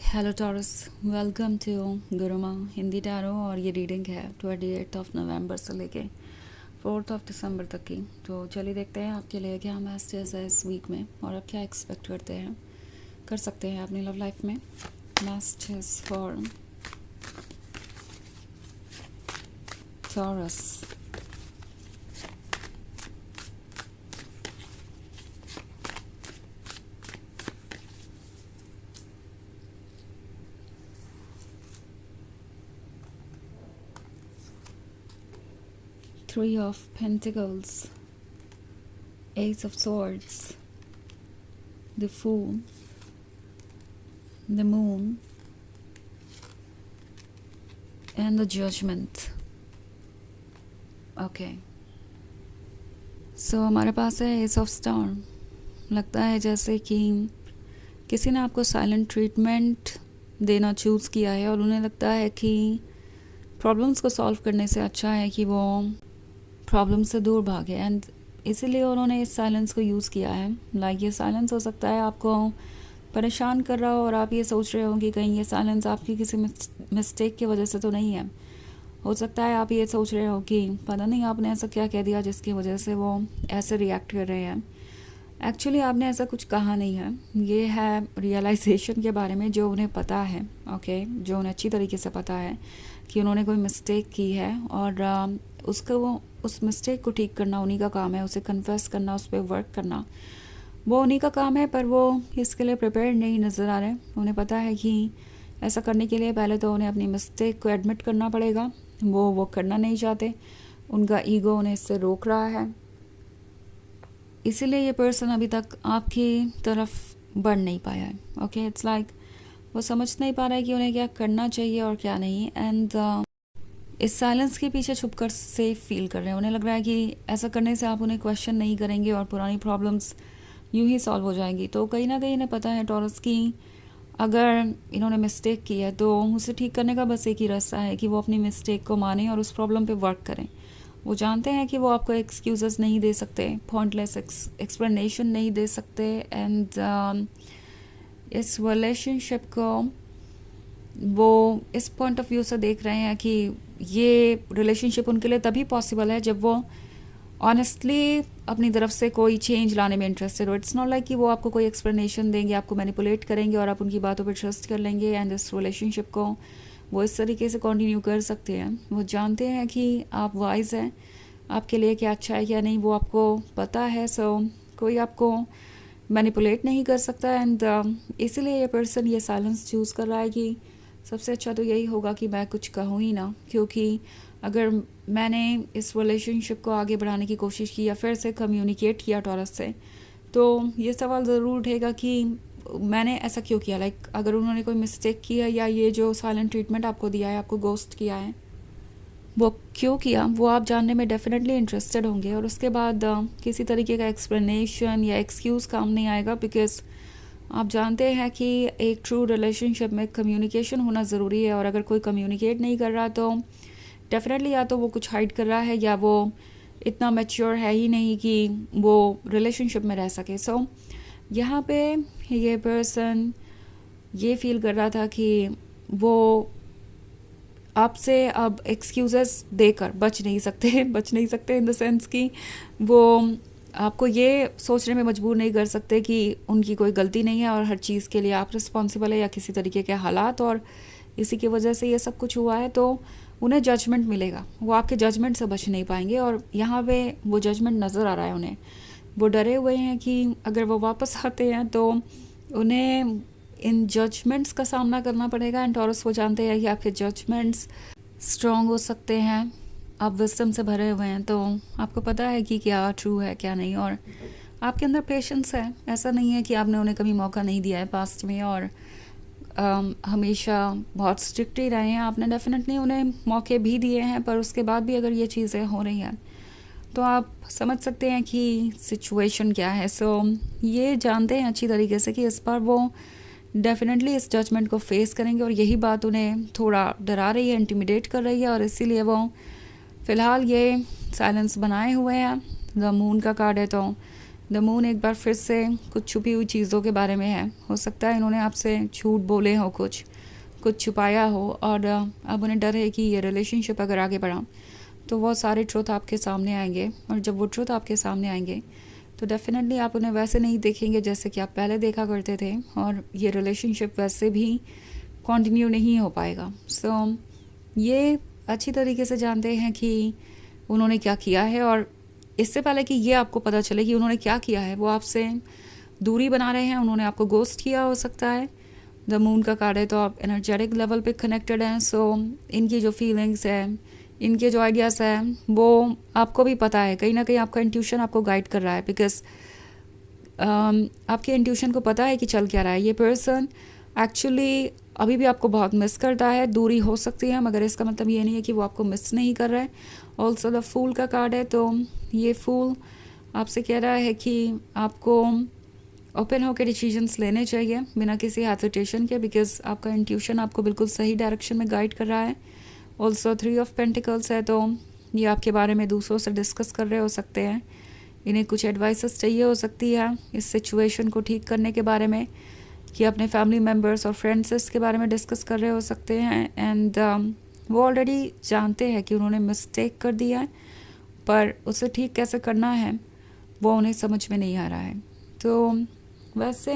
Hello Taurus, welcome to Guruma Hindi tarot. और ये reading है 28 नवंबर से लेके 4 दिसंबर तक की। तो चलिए देखते हैं आपके लिए क्या मैसेज है इस वीक में और आप क्या एक्सपेक्ट करते हैं कर सकते हैं अपनी लव लाइफ में। Message for taurus. 3 of Pentacles, Ace of Swords, the Fool, the Moon and the Judgment. Okay, so हमारे पास है एस ऑफ स्टार। लगता है जैसे कि किसी ने आपको साइलेंट ट्रीटमेंट देना चूज़ किया है और उन्हें लगता है कि प्रॉब्लम्स को सॉल्व करने से अच्छा है कि वो प्रॉब्लम से दूर भागे, एंड इसीलिए उन्होंने इस साइलेंस को यूज़ किया है। लाइक ये साइलेंस हो सकता है आपको परेशान कर रहा हो और आप ये सोच रहे हो कि कहीं ये साइलेंस आपकी किसी मिस्टेक की वजह से तो नहीं है। हो सकता है आप ये सोच रहे हो कि पता नहीं आपने ऐसा क्या कह दिया जिसकी वजह से वो ऐसे रिएक्ट कर रहे हैं। एक्चुअली आपने ऐसा कुछ कहा नहीं है, ये है रियलाइजेशन के बारे में जो उन्हें पता है। ओके, जो उन्हें अच्छी तरीके से पता है कि उन्होंने कोई मिस्टेक की है और उसको उस मिस्टेक को ठीक करना उन्हीं का काम है, उसे कन्फेस करना, उस पर वर्क करना वो उन्हीं का काम है। पर वो इसके लिए प्रिपेयर नहीं नज़र आ रहे। उन्हें पता है कि ऐसा करने के लिए पहले तो उन्हें अपनी मिस्टेक को एडमिट करना पड़ेगा। वो करना नहीं चाहते, उनका ईगो उन्हें इससे रोक रहा है। इसीलिए ये पर्सन अभी तक आपकी तरफ बढ़ नहीं पाया है। ओके, इट्स लाइक वो समझ नहीं पा रहा है कि उन्हें क्या करना चाहिए और क्या नहीं। एंड इस साइलेंस के पीछे छुपकर सेफ फील कर रहे हैं। उन्हें लग रहा है कि ऐसा करने से आप उन्हें क्वेश्चन नहीं करेंगे और पुरानी प्रॉब्लम्स यूं ही सॉल्व हो जाएंगी। तो कहीं ना कहीं इन्हें पता है टॉरस की अगर इन्होंने मिस्टेक की है तो उसे ठीक करने का बस एक ही रास्ता है कि वो अपनी मिस्टेक को माने और उस प्रॉब्लम पे वर्क करें। वो जानते हैं कि वो आपको एक्सक्यूज़ेस नहीं दे सकते, पॉइंटलेस एक्सप्लेनेशन नहीं दे सकते। एंड इस रिलेशनशिप को वो इस पॉइंट ऑफ व्यू से देख रहे हैं कि ये रिलेशनशिप उनके लिए तभी पॉसिबल है जब वो ऑनेस्टली अपनी तरफ से कोई चेंज लाने में इंटरेस्टेड हो। इट्स नॉट लाइक कि वो आपको कोई एक्सप्लेनेशन देंगे, आपको मैनिपुलेट करेंगे और आप उनकी बातों पर ट्रस्ट कर लेंगे एंड इस रिलेशनशिप को वो इस तरीके से कंटिन्यू कर सकते हैं। वो जानते हैं कि आप वाइज हैं, आपके लिए क्या अच्छा है क्या नहीं वो आपको पता है। सो कोई आपको मैनिपुलेट नहीं कर सकता। एंड इसीलिए ये पर्सन ये साइलेंस चूज़ कर रहा है कि सबसे अच्छा तो यही होगा कि मैं कुछ कहूँ ही ना, क्योंकि अगर मैंने इस रिलेशनशिप को आगे बढ़ाने की कोशिश की या फिर से कम्युनिकेट किया टॉरस से, तो ये सवाल ज़रूर उठेगा कि मैंने ऐसा क्यों किया। लाइक अगर उन्होंने कोई मिस्टेक की है या ये जो साइलेंट ट्रीटमेंट आपको दिया है, आपको गोस्ट किया है, वो क्यों किया वो आप जानने में डेफिनेटली इंटरेस्टेड होंगे। और उसके बाद किसी तरीके का एक्सप्लेनेशन या एक्सक्यूज़ काम नहीं आएगा, बिकॉज आप जानते हैं कि एक ट्रू रिलेशनशिप में कम्युनिकेशन होना ज़रूरी है। और अगर कोई कम्युनिकेट नहीं कर रहा तो डेफिनेटली या तो वो कुछ हाइड कर रहा है या वो इतना मैच्योर है ही नहीं कि वो रिलेशनशिप में रह सके। सो यहाँ पे ये पर्सन ये फील कर रहा था कि वो आपसे अब एक्सक्यूज़ेस देकर बच नहीं सकते इन द सेंस कि वो आपको ये सोचने में मजबूर नहीं कर सकते कि उनकी कोई गलती नहीं है और हर चीज़ के लिए आप रिस्पॉन्सिबल है या किसी तरीके के हालात और इसी की वजह से ये सब कुछ हुआ है। तो उन्हें जजमेंट मिलेगा, वो आपके जजमेंट से बच नहीं पाएंगे और यहाँ पे वो जजमेंट नज़र आ रहा है उन्हें। वो डरे हुए हैं कि अगर वो वापस आते हैं तो उन्हें इन जजमेंट्स का सामना करना पड़ेगा। एंड टॉरस वो जानते हैं कि आपके जजमेंट्स स्ट्रॉन्ग हो सकते हैं, आप विजडम से भरे हुए हैं, तो आपको पता है कि क्या ट्रू है क्या नहीं। और आपके अंदर पेशेंस है, ऐसा नहीं है कि आपने उन्हें कभी मौका नहीं दिया है पास्ट में और हमेशा बहुत स्ट्रिक्ट ही रहे हैं। आपने डेफिनेटली उन्हें मौके भी दिए हैं, पर उसके बाद भी अगर ये चीज़ें हो रही हैं तो आप समझ सकते हैं कि सिचुएशन क्या है। सो ये जानते हैं अच्छी तरीके से कि इस बार वो डेफिनेटली इस जजमेंट को फेस करेंगे और यही बात उन्हें थोड़ा डरा रही है, इंटिमिडेट कर रही है और इसीलिए वो फ़िलहाल ये साइलेंस बनाए हुए हैं। द मून का कार्ड है तो द मून एक बार फिर से कुछ छुपी हुई चीज़ों के बारे में है। हो सकता है इन्होंने आपसे झूठ बोले हो, कुछ छुपाया हो, और अब उन्हें डर है कि ये रिलेशनशिप अगर आगे बढ़ा तो वो सारे ट्रुथ आपके सामने आएंगे। और जब वो ट्रुथ आपके सामने आएंगे तो डेफिनेटली आप उन्हें वैसे नहीं देखेंगे जैसे कि आप पहले देखा करते थे, और ये रिलेशनशिप वैसे भी कंटिन्यू नहीं हो पाएगा। सो ये अच्छी तरीके से जानते हैं कि उन्होंने क्या किया है, और इससे पहले कि ये आपको पता चले कि उन्होंने क्या किया है, वो आपसे दूरी बना रहे हैं, उन्होंने आपको गोस्ट किया हो सकता है। द मून का कार्ड है तो आप एनर्जेटिक लेवल पे कनेक्टेड हैं। सो इनकी जो फीलिंग्स है, इनके जो आइडियाज़ हैं, वो आपको भी पता है। कहीं ना कहीं आपका इंट्यूशन आपको गाइड कर रहा है, बिकॉज आपके इंट्यूशन को पता है कि चल क्या रहा है। ये पर्सन एक्चुअली अभी भी आपको बहुत मिस करता है। दूरी हो सकती है, मगर इसका मतलब ये नहीं है कि वो आपको मिस नहीं कर रहा है। ऑल्सो द फूल का कार्ड है, तो ये फूल आपसे कह रहा है कि आपको ओपन होकर डिसीजंस लेने चाहिए बिना किसी हेजिटेशन के, बिकॉज आपका इंट्यूशन आपको बिल्कुल सही डायरेक्शन में गाइड कर रहा है। ऑल्सो 3 ऑफ पेंटिकल्स है, तो ये आपके बारे में दूसरों से डिस्कस कर रहे हो सकते हैं। इन्हें कुछ एडवाइसेस चाहिए हो सकती है इस सिचुएशन को ठीक करने के बारे में, कि अपने फैमिली मेम्बर्स और फ्रेंड्स इसके बारे में डिस्कस कर रहे हो सकते हैं। एंड वो ऑलरेडी जानते हैं कि उन्होंने मिस्टेक कर दिया है, पर उसे ठीक कैसे करना है वो उन्हें समझ में नहीं आ रहा है। तो वैसे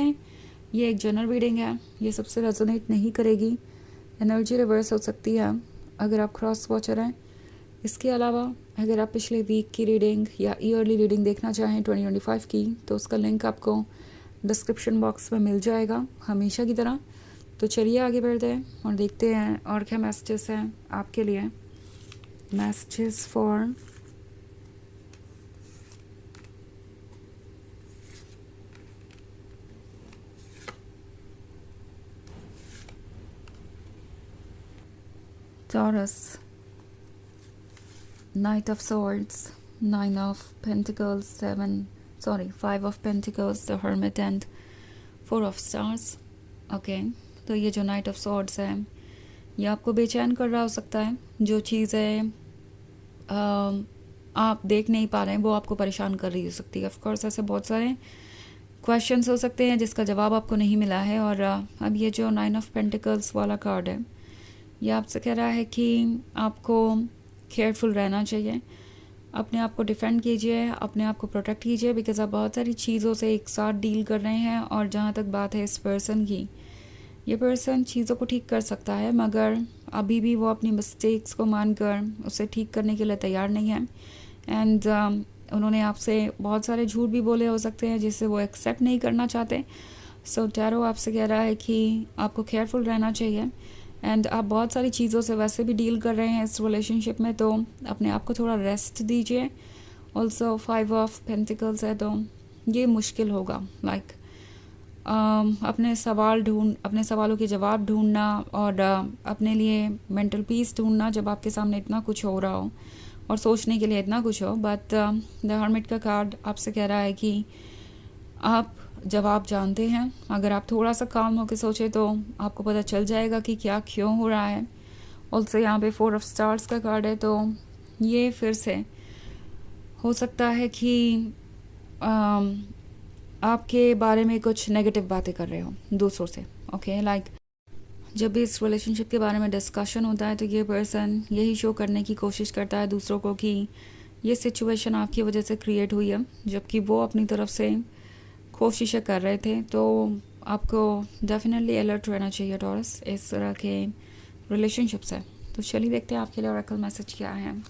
ये एक जनरल रीडिंग है, ये सबसे रेजोनेट नहीं करेगी। एनर्जी रिवर्स हो सकती है अगर आप क्रॉस वॉचर हैं। इसके अलावा अगर आप पिछले वीक की रीडिंग या ईयरली रीडिंग देखना चाहें 2025 की, तो उसका लिंक आपको डिस्क्रिप्शन बॉक्स में मिल जाएगा हमेशा की तरह। तो चलिए आगे बढ़ते हैं और देखते हैं और क्या मैसेजेस हैं आपके लिए। Messages for Taurus, Knight of Swords, 9 of Pentacles, 5 of Pentacles, the Hermit and 4 of Stars. Okay, तो ये जो नाइट ऑफ सॉर्ड्स है ये आपको बेचैन कर रहा हो सकता है। जो चीज़ें आप देख नहीं पा रहे हैं वो आपको परेशान कर रही हो सकती है। ऑफकोर्स ऐसे बहुत सारे क्वेश्चंस हो सकते हैं जिसका जवाब आपको नहीं मिला है। और अब ये जो 9 ऑफ पेंटिकल्स वाला कार्ड है ये आपसे कह रहा है कि आपको केयरफुल रहना चाहिए, अपने आप को डिफेंड कीजिए, अपने आप को प्रोटेक्ट कीजिए, बिकॉज आप बहुत सारी चीज़ों से एक साथ डील कर रहे हैं। और जहाँ तक बात है इस पर्सन की, ये पर्सन चीज़ों को ठीक कर सकता है, मगर अभी भी वो अपनी मिस्टेक्स को मानकर उसे ठीक करने के लिए तैयार नहीं है। एंड उन्होंने आपसे बहुत सारे झूठ भी बोले हो सकते हैं जिसे वो एक्सेप्ट नहीं करना चाहते। सो टैरो आपसे कह रहा है कि आपको केयरफुल रहना चाहिए। एंड आप बहुत सारी चीज़ों से वैसे भी डील कर रहे हैं इस रिलेशनशिप में, तो अपने आप को थोड़ा रेस्ट दीजिए। ऑल्सो 5 ऑफ पेंटिकल्स है, तो ये मुश्किल होगा। लाइक अपने सवालों के जवाब ढूंढना और अपने लिए मेंटल पीस ढूंढना जब आपके सामने इतना कुछ हो रहा हो और सोचने के लिए इतना कुछ हो। बट द हर्मिट का कार्ड आपसे कह रहा है कि आप जवाब जानते हैं। अगर आप थोड़ा सा काम होकर सोचे तो आपको पता चल जाएगा कि क्या क्यों हो रहा है। ऑल्सो यहाँ पे 4 ऑफ स्टार्स का कार्ड है, तो ये फिर से हो सकता है कि आपके बारे में कुछ नेगेटिव बातें कर रहे हो दूसरों से। ओके, लाइक जब भी इस रिलेशनशिप के बारे में डिस्कशन होता है तो ये पर्सन यही शो करने की कोशिश करता है दूसरों को कि ये सिचुएशन आपकी वजह से क्रिएट हुई है, जबकि वो अपनी तरफ से कोशिशें कर रहे थे। तो आपको डेफिनेटली अलर्ट रहना चाहिए टॉरस इस तरह के रिलेशनशिप से। तो चलिए देखते हैं आपके लिए ऑरेकल मैसेज क्या है।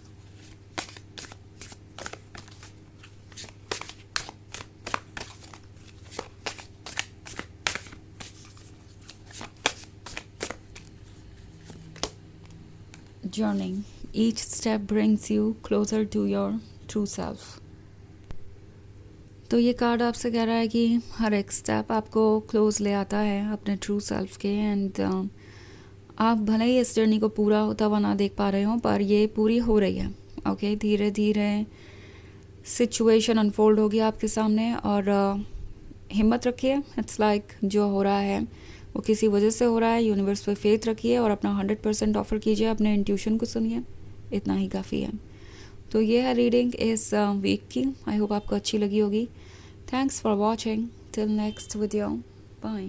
Journey. Each step brings you closer to your true self. तो ये कार्ड आपसे कह रहा है कि हर एक स्टेप आपको क्लोज ले आता है अपने ट्रू सेल्फ के। एंड आप भले ही इस जर्नी को पूरा होता हुआ ना देख पा रहे हो, पर ये पूरी हो रही है। ओके, धीरे धीरे सिचुएशन अनफोल्ड होगी आपके सामने, और हिम्मत रखिए। इट्स लाइक जो हो रहा है वो किसी वजह से हो रहा है। यूनिवर्स पे फेथ रखिए और अपना 100% ऑफर कीजिए, अपने इंट्यूशन को सुनिए, इतना ही काफ़ी है। तो ये है रीडिंग इस वीक की। आई होप आपको अच्छी लगी होगी। Thanks for watching, till next video, bye.